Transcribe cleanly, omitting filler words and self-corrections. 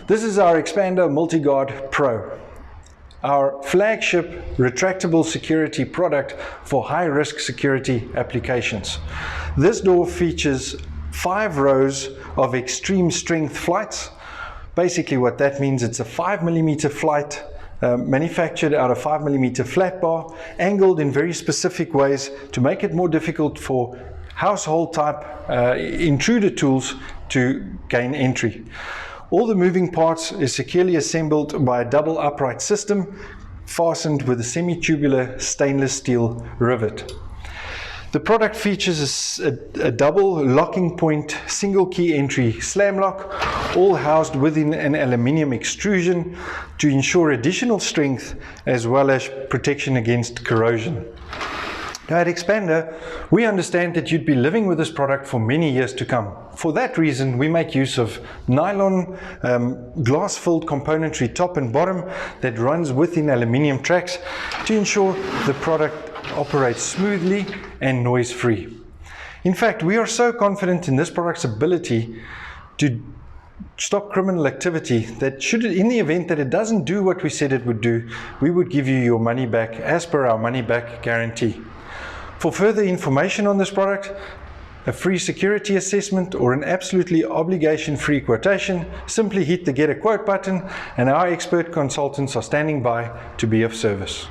This is our Expander MultiGuard Pro, our flagship retractable security product for high-risk security applications. This door features 5 rows of extreme strength flights. Basically what that means, it's a 5mm flight manufactured out of 5mm flat bar, angled in very specific ways to make it more difficult for household type intruder tools to gain entry. All the moving parts is securely assembled by a double upright system fastened with a semi-tubular stainless steel rivet. The product features a double locking point single key entry slam lock, all housed within an aluminium extrusion to ensure additional strength as well as protection against corrosion. Now at Expander, we understand that you'd be living with this product for many years to come. For that reason, we make use of nylon glass-filled componentry top and bottom that runs within aluminium tracks to ensure the product operates smoothly and noise-free. In fact, we are so confident in this product's ability to stop criminal activity that in the event that it doesn't do what we said it would do, we would give you your money back as per our money-back guarantee. For further information on this product, a free security assessment or an absolutely obligation-free quotation, simply hit the Get a Quote button and our expert consultants are standing by to be of service.